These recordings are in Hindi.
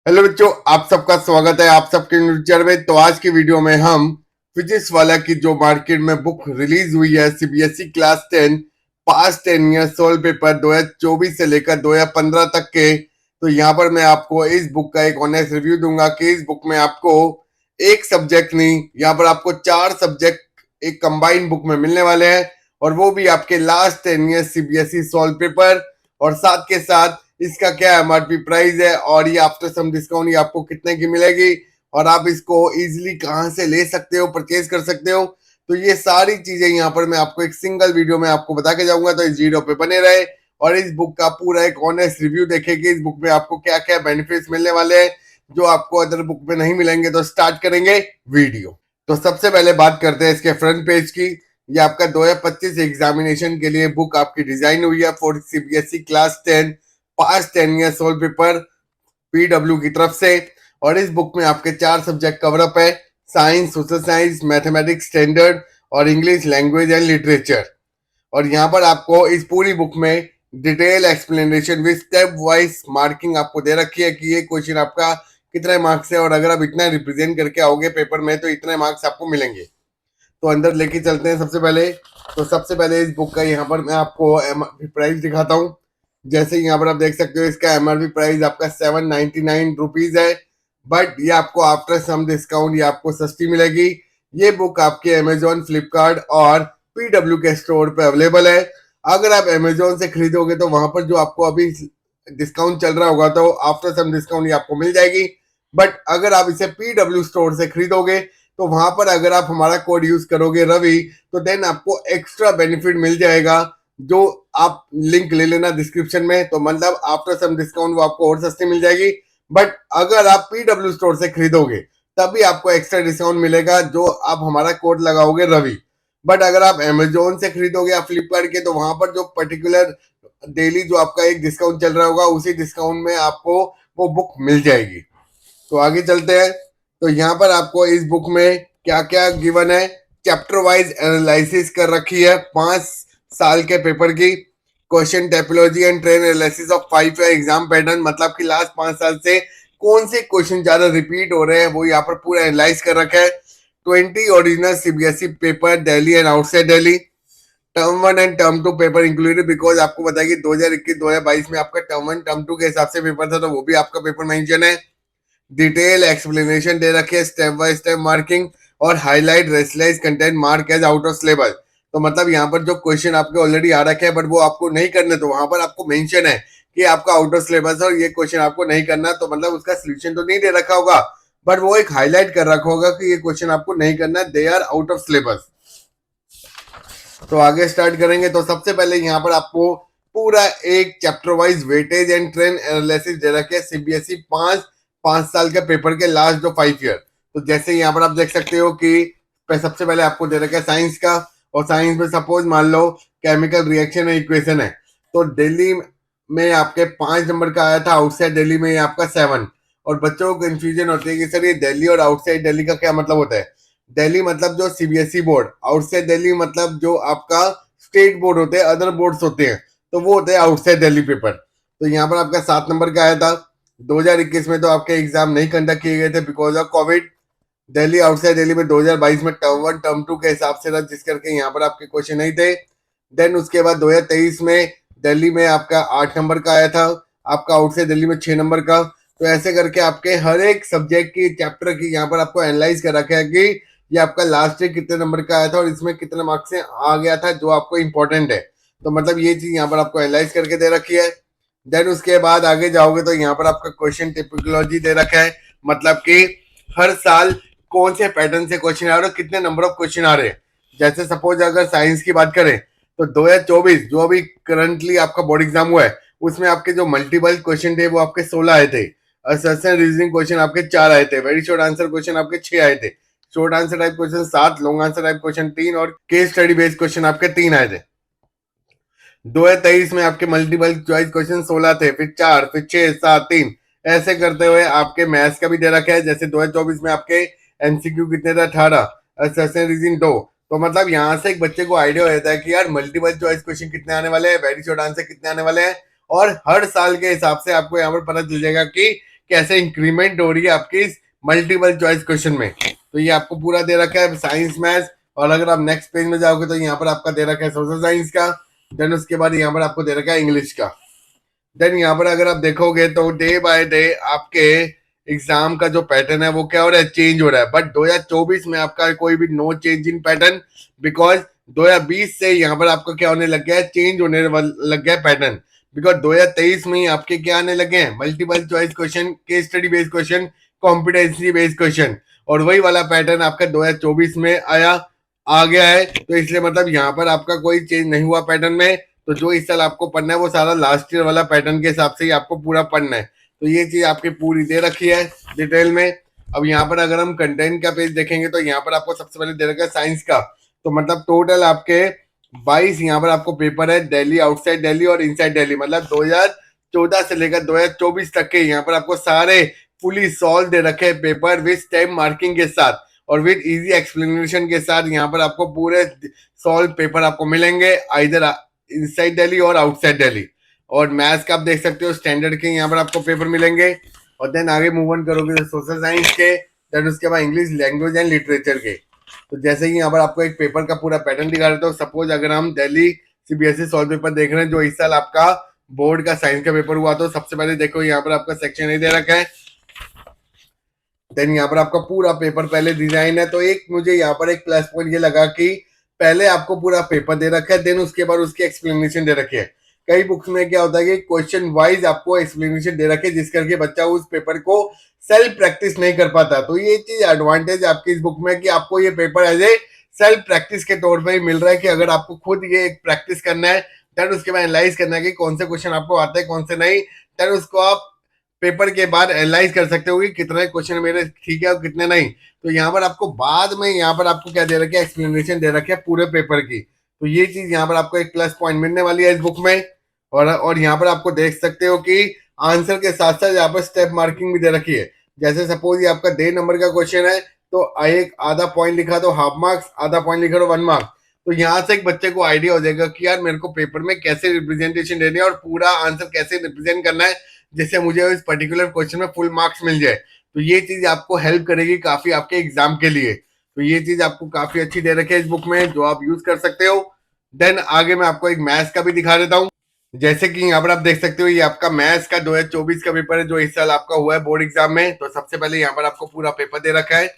हेलो बच्चों, आप सबका स्वागत है आप सबके न्यूज़ में। तो आज की वीडियो में हम फिजिक्स वाला की जो मार्केट में बुक रिलीज हुई है CBSE class 10 past 10 year solve paper 2024 से लेकर 2015 तक के। तो यहाँ पर मैं आपको इस बुक का एक ऑनेस्ट रिव्यू दूंगा कि इस बुक में आपको एक सब्जेक्ट नहीं, यहाँ पर आपको 4 सब्जेक्ट एक कंबाइंड बुक में मिलने वाले हैं, और वो भी आपके last 10 year CBSE solve paper. और साथ के साथ इसका क्या एमआरपी प्राइस है और ये आफ्टर सम डिस्काउंट ये आपको कितने की मिलेगी, और आप इसको इजीली कहां से ले सकते हो, परचेज कर सकते हो। तो ये सारी चीजें यहाँ पर मैं आपको एक सिंगल वीडियो में आपको बता के जाऊंगा। तो इस वीडियो पे बने रहे और इस बुक का पूरा एक ऑनेस्ट रिव्यू देखेंगे। इस बुक में आपको क्या क्या बेनिफिट्स मिलने वाले हैं जो आपको अदर बुक में नहीं मिलेंगे। तो स्टार्ट करेंगे वीडियो। तो सबसे पहले बात करते हैं इसके फ्रंट पेज की। ये आपका 2025 एग्जामिनेशन के लिए बुक आपकी डिजाइन हुई है for CBSE class 10 past 10 year solve paper PW की तरफ से। और इस बुक में आपके 4 सब्जेक्ट कवरअप है: science, social science, mathematics standard और इंग्लिश लैंग्वेज एंड लिटरेचर। और यहाँ पर आपको इस पूरी बुक में detail explanation with step wise marking आपको दे रखी है कि ये क्वेश्चन आपका कितने मार्क्स है, और अगर आप इतना रिप्रेजेंट करके आओगे पेपर में तो इतने मार्क्स आपको मिलेंगे। तो अंदर लेके चलते हैं सबसे पहले। तो सबसे पहले इस बुक का यहाँ पर मैं आपको प्राइस दिखाता हूँ। जैसे यहाँ पर आप देख सकते हो इसका एमआरपी प्राइस आपका 799 रुपीज है, बट ये आपको आफ्टर सम डिस्काउंट ये आपको सस्ती मिलेगी। ये बुक आपके अमेजोन, फ्लिपकार्ट और पीडब्ल्यू के स्टोर पे अवेलेबल है। अगर आप अमेजोन से खरीदोगे तो वहां पर जो आपको अभी डिस्काउंट चल रहा होगा तो आफ्टर सम डिस्काउंट ये आपको मिल जाएगी। बट अगर आप इसे पीडब्ल्यू स्टोर से खरीदोगे तो वहां पर अगर आप हमारा कोड यूज करोगे रवि, तो देन आपको एक्स्ट्रा बेनिफिट मिल जाएगा, जो आप लिंक ले लेना डिस्क्रिप्शन में। तो मतलब आफ्टर सम डिस्काउंट वो आपको और सस्ती मिल जाएगी। बट अगर आप पीडब्ल्यू स्टोर से खरीदोगे तभी आपको एक्स्ट्रा डिस्काउंट मिलेगा जो आप हमारा कोड लगाओगे रवि। बट अगर आप अमेजोन से खरीदोगे या फ्लिपकार्ट के तो वहां पर जो पर्टिकुलर डेली जो आपका एक डिस्काउंट चल रहा होगा उसी डिस्काउंट में आपको वो बुक मिल जाएगी। तो आगे चलते हैं। तो यहाँ पर आपको इस बुक में क्या क्या गिवन है, चैप्टर वाइज एनालिसिस कर रखी है 5 साल के पेपर की। Question typology and trend analysis of 5 year exam pattern, मतलब कि लास्ट 5 साल से कौन से क्वेश्चन ज्यादा रिपीट हो रहे हैं वो यहाँ पर पूरा एनालाइज कर रखा है। 20 original CBSE paper Delhi and outside Delhi, term 1 and term 2 paper included, because आपको पता है कि 2021-2022 में आपका टर्म 1 टर्म 2 के हिसाब से पेपर था, तो वो भी आपका पेपर मेंशन है। डिटेल एक्सप्लेनेशन दे रखे है, स्टेप बाय स्टेप मार्किंग और highlight rationalise content mark as out of syllabus. तो मतलब यहाँ पर जो क्वेश्चन आपके ऑलरेडी आ रखे हैं बट वो आपको नहीं करने, तो वहां पर आपको मेंशन है कि आपका आउट ऑफ सिलेबस और ये क्वेश्चन आपको नहीं करना। तो मतलब उसका सोल्यूशन तो नहीं दे रखा होगा बट वो एक हाईलाइट कर रखा होगा कि ये क्वेश्चन आपको नहीं करना, they are out of syllabus. तो आगे स्टार्ट करेंगे। तो सबसे पहले यहाँ पर आपको पूरा एक chapter wise weightage and trend analysis दे रखे सीबीएसई 5 साल के पेपर के लास्ट जो 5 ईयर। तो जैसे यहाँ पर आप देख सकते हो कि सबसे पहले आपको दे रखा है साइंस का, और साइंस में सपोज मान लो केमिकल रिएक्शन है, इक्वेशन है। तो दिल्ली में आपके 5 नंबर का आया था, आउटसाइड दिल्ली में आपका 7। और बच्चों को कंफ्यूजन होती है कि सर ये दिल्ली और आउटसाइड दिल्ली का क्या मतलब होता है। दिल्ली मतलब जो सीबीएसई बोर्ड, आउटसाइड दिल्ली मतलब जो आपका स्टेट बोर्ड होते हैं, अदर बोर्ड्स होते हैं, तो वो होते हैं आउटसाइड दिल्ली पेपर। तो यहाँ पर आपका 7 नंबर का आया था। 2021 में तो आपके एग्जाम नहीं कंडक्ट किए गए थे because of Covid. Delhi outside Delhi में 2022 में टर्म 1 टर्म 2 के हिसाब से था, जिस करके यहाँ पर आपके क्वेश्चन नहीं थे। देन उसके बाद 2023 में दिल्ली में आपका 8 नंबर का आया था, आपका आउटसाइड दिल्ली में 6 नंबर का। तो ऐसे करके आपके हर एक सब्जेक्ट की चैप्टर की यहाँ पर आपको एनालाइज कर रखा है कि ये आपका लास्ट ईयर कितने नंबर का आया था और इसमें कितने मार्क्स से आ गया था जो आपको इंपॉर्टेंट है। तो मतलब ये चीज यहाँ पर आपको एनालाइज करके दे रखी है। देन उसके बाद आगे जाओगे तो यहाँ पर आपका क्वेश्चन टिपिकोलॉजी दे रखा है, मतलब कि हर साल कौन से पैटर्न से क्वेश्चन आ रहे हैं और कितने नंबर ऑफ क्वेश्चन आ रहे हैं। जैसे सपोज अगर साइंस की बात करें तो 2024 जो अभी करंटली आपका बोर्ड एग्जाम हुआ है उसमें आपके जो मल्टीपल क्वेश्चन थे वो आपके 16 आए थे, असर्शन रीजनिंग क्वेश्चन आपके 4 आए थे, वेरी शॉर्ट आंसर क्वेश्चन आपके 6 आए थे, short answer type question 7, long answer type question 3 और केस स्टडी बेस्ड क्वेश्चन आपके 3 आए थे। 2023 में आपके मल्टीपल चॉइस क्वेश्चन 16 थे, फिर 4, फिर 6, 7, 3, ऐसे करते हुए आपके मैथ्स का भी दे रखा है। जैसे 2024 में आपके एमसीक्यू कितने थे, 18, असर्शन रीजनिंग 2। तो मतलब यहाँ से एक बच्चे को आइडिया हो जाता है कि यार मल्टीपल चॉइस क्वेश्चन कितने आने वाले हैं, वेरी शॉर्ट आंसर कितने आने वाले हैं, और हर साल के हिसाब से आपको यहाँ पर पता चल जाएगा कि कैसे इंक्रीमेंट हो रही है आपकी इस मल्टीपल चॉइस क्वेश्चन में। तो ये आपको पूरा दे रखा है साइंस मैथ्स। और अगर आप नेक्स्ट पेज में जाओगे तो यहाँ पर आपका दे रखा है सोशल साइंस का। देन उसके बाद यहाँ पर आपको दे रखा है इंग्लिश का। देन यहाँ पर अगर आप देखोगे तो डे बाय डे आपके एग्जाम का जो पैटर्न है वो क्या हो रहा है, चेंज हो रहा है। बट 2024 में आपका कोई भी no change in pattern, because 2020 से यहाँ पर आपका क्या होने लग गया है, चेंज होने लग गया है पैटर्न। बिकॉज 2023 में ही आपके क्या आने लगे हैं, multiple choice question, case study based question, competency based question. और वही वाला पैटर्न आपका 2024 में आ गया है। तो इसलिए मतलब यहाँ पर आपका कोई चेंज नहीं हुआ पैटर्न में। तो जो इस साल आपको पढ़ना है वो सारा लास्ट ईयर वाला पैटर्न के हिसाब से ही आपको पूरा पढ़ना है। तो ये चीज आपकी पूरी दे रखी है डिटेल में। अब यहाँ पर अगर हम कंटेंट का पेज देखेंगे तो यहाँ पर आपको सबसे पहले दे रखा है साइंस का। तो मतलब टोटल आपके 22 यहाँ पर आपको पेपर है, दिल्ली, आउटसाइड दिल्ली और इनसाइड दिल्ली। मतलब 2014 से लेकर 2024 तक के यहाँ पर आपको सारे फुली सॉल्व दे रखे हैं पेपर विद स्टेप मार्किंग के साथ और विद इजी एक्सप्लेनेशन के साथ। यहाँ पर आपको पूरे सॉल्व पेपर आपको मिलेंगे इधर इनसाइड दिल्ली और आउटसाइड दिल्ली। और मैथ्स का आप देख सकते हो स्टैंडर्ड के यहाँ पर आपको पेपर मिलेंगे। और देन आगे मूव ऑन करोगे सोशल साइंस के, देन उसके बाद इंग्लिश लैंग्वेज एंड लिटरेचर के। तो जैसे कि यहाँ पर आपको एक पेपर का पूरा पैटर्न दिखा रहे थे। सपोज अगर हम दिल्ली सीबीएसई सॉल्व पेपर देख रहे हैं जो इस साल आपका बोर्ड का साइंस का पेपर हुआ, तो सबसे पहले देखो यहाँ पर आपका सेक्शन ए दे रखा है। देन यहाँ पर आपका पूरा पेपर पहले डिजाइन है। तो एक मुझे यहाँ पर एक प्लस पॉइंट ये लगा कि पहले आपको पूरा पेपर दे रखा है, देन उसके बाद उसकी एक्सप्लेनेशन दे रखी है। कई बुक्स में क्या होता है कि क्वेश्चन वाइज आपको एक्सप्लेनेशन दे रखे जिस करके बच्चा उस पेपर को सेल्फ प्रैक्टिस नहीं कर पाता। तो ये चीज एडवांटेज आपकी इस बुक में कि आपको ये paper as a self practice के तौर पर ही मिल रहा है कि अगर आपको खुद ये एक प्रैक्टिस करना है, देन उसके बाद एनालाइज करना है कि कौन से क्वेश्चन आपको आते हैं कौन से नहीं, देन उसको आप पेपर के बाद एनालाइज कर सकते हो कि कितने क्वेश्चन मेरे ठीक है और कितने नहीं। तो यहाँ पर आपको बाद में यहाँ पर आपको क्या दे रखे, एक्सप्लेनेशन दे रखे है पूरे पेपर की। तो ये चीज यहाँ पर आपको एक प्लस पॉइंट मिलने वाली है इस बुक में। और यहाँ पर आपको देख सकते हो कि आंसर के साथ साथ यहाँ पर स्टेप मार्किंग भी दे रखी है। जैसे सपोज ये आपका 1.5 नंबर का क्वेश्चन है तो एक आधा पॉइंट लिखा तो हाफ मार्क्स, आधा पॉइंट लिखा तो 1 मार्क्स। तो यहाँ से एक बच्चे को आइडिया हो जाएगा कि यार मेरे को पेपर में कैसे रिप्रेजेंटेशन देनी है और पूरा आंसर कैसे रिप्रेजेंट करना है जिससे मुझे इस पर्टिकुलर क्वेश्चन में फुल मार्क्स मिल जाए। तो ये चीज आपको हेल्प करेगी काफी आपके एग्जाम के लिए। तो ये चीज आपको काफी अच्छी दे रखी है इस बुक में जो आप यूज कर सकते हो। देन आगे मैं आपको एक मैथ्स का भी दिखा देता हूँ। जैसे कि यहाँ पर आप देख सकते हो ये आपका मैथ्स का 2024 का पेपर है जो इस साल आपका हुआ है बोर्ड एग्जाम में। तो सबसे पहले यहाँ पर आपको पूरा पेपर दे रखा है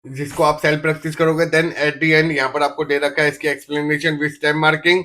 जिसको आप सेल्फ प्रैक्टिस करोगे। देन एट दी एंड यहाँ पर आपको दे रखा है इसकी एक्सप्लेनेशन विद स्टेप मार्किंग।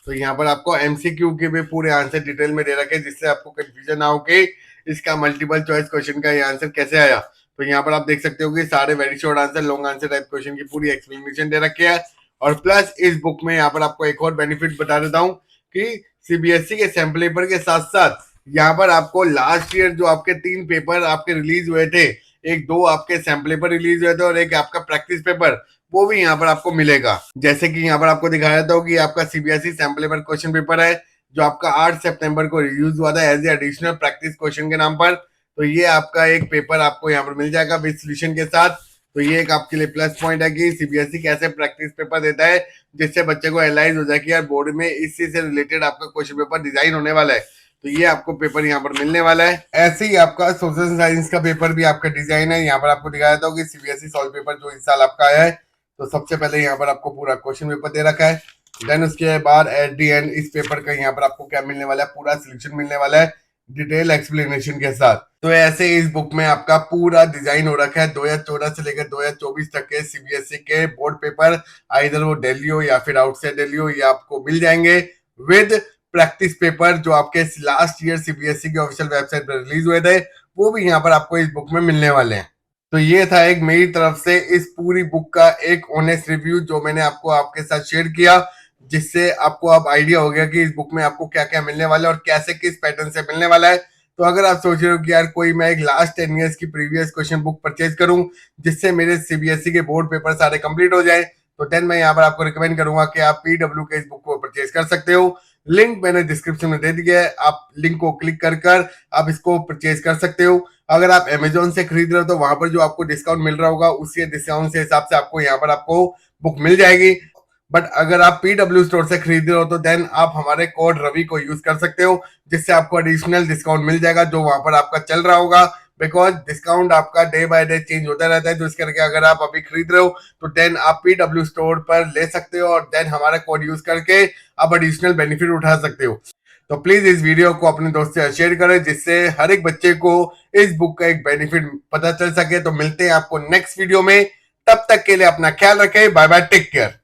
तो यहाँ पर आपको एमसीक्यू के भी पूरे आंसर डिटेल में दे रखे हैं जिससे आपको कंफ्यूजन ना हो कि इसका मल्टीपल चॉइस क्वेश्चन का ये आंसर कैसे आया। तो यहाँ पर आप देख सकते हो कि सारे very short answer, long answer type question की पूरी एक्सप्लेनेशन दे रखी है। और प्लस इस बुक में यहाँ पर आपको एक और बेनिफिट बता देता हूँ कि सीबीएसई के सैम्पल पेपर के साथ साथ यहाँ पर आपको लास्ट ईयर जो आपके 3 पेपर आपके रिलीज हुए थे, एक 2 आपके सैम्पल पेपर रिलीज हुए थे और एक आपका प्रैक्टिस पेपर, वो भी यहाँ पर आपको मिलेगा। जैसे कि यहाँ पर आपको दिखाया था कि आपका CBSE sample paper question paper है जो आपका 8 सितंबर को रिलीज हुआ था as a additional practice question के नाम पर। तो ये आपका एक पेपर आपको यहाँ पर मिल जाएगा विद सोल्यूशन के साथ। तो ये एक आपके लिए प्लस पॉइंट है कि सीबीएसई कैसे प्रैक्टिस पेपर देता है जिससे बच्चे को एनालाइज हो जाए कि यार बोर्ड में इस चीज से रिलेटेड आपका क्वेश्चन पेपर डिजाइन होने वाला है। तो ये आपको पेपर यहाँ पर मिलने वाला है। ऐसे ही आपका सोशल साइंस का पेपर भी आपका डिजाइन है। यहाँ पर आपको दिखाया था कि सीबीएसई सॉल्व पेपर जो इस साल आपका आया है। तो सबसे पहले यहाँ पर आपको पूरा क्वेश्चन पेपर दे रखा है। देन उसके बाद एट दी एंड इस पेपर का यहाँ पर आपको क्या मिलने वाला है, पूरा सोल्यूशन मिलने वाला है डिटेल एक्सप्लेनेशन के साथ। तो ऐसे इस बुक में आपका पूरा डिजाइन हो रखा है 2014 से लेकर 2024 तक के सीबीएसई के बोर्ड पेपर, आइदर वो दिल्ली हो या फिर आउटसाइड दिल्ली हो, ये आपको मिल जाएंगे विद प्रैक्टिस पेपर जो आपके लास्ट ईयर सीबीएसई के ऑफिशियल वेबसाइट पर रिलीज हुए थे, वो भी यहाँ पर आपको इस बुक में मिलने वाले हैं। तो ये था एक मेरी तरफ से इस पूरी बुक का एक ऑनेस्ट रिव्यू जो मैंने आपको आपके साथ शेयर किया, जिससे आपको अब आइडिया हो गया कि इस बुक में आपको क्या क्या मिलने वाला है और कैसे किस पैटर्न से मिलने वाला है। तो अगर आप सोच रहे हो कि यार कोई मैं एक लास्ट 10 ईयर्स की प्रीवियस क्वेश्चन बुक परचेज करूं जिससे मेरे सीबीएसई के बोर्ड पेपर सारे कंप्लीट हो जाए, तो देन मैं यहाँ पर आपको रिकमेंड करूंगा कि आप पीडब्ल्यू के इस बुक को परचेज कर सकते हो। लिंक मैंने डिस्क्रिप्शन में दे दिया है, आप लिंक को क्लिक कर आप इसको परचेज कर सकते हो। अगर आप अमेजोन से खरीद रहे हो तो वहां पर जो आपको डिस्काउंट मिल रहा होगा उसी डिस्काउंट के हिसाब से आपको यहाँ पर आपको बुक मिल जाएगी। बट अगर आप पीडब्ल्यू स्टोर से खरीद रहे हो तो देन आप हमारे कोड रवि को यूज कर सकते हो, जिससे आपको एडिशनल डिस्काउंट मिल जाएगा जो वहां पर आपका चल रहा होगा। बिकॉज डिस्काउंट आपका डे बाय डे चेंज होता रहता है, तो इस करके अगर आप अभी खरीद रहे हो तो देन आप पीडब्ल्यू स्टोर पर ले सकते हो और देन हमारा कोड यूज करके आप एडिशनल बेनिफिट उठा सकते हो। तो प्लीज इस वीडियो को अपने दोस्त से शेयर करें, जिससे हर एक बच्चे को इस बुक का एक बेनिफिट पता चल सके। तो मिलते हैं आपको नेक्स्ट वीडियो में, तब तक के लिए अपना ख्याल रखें, बाय बाय, टेक केयर।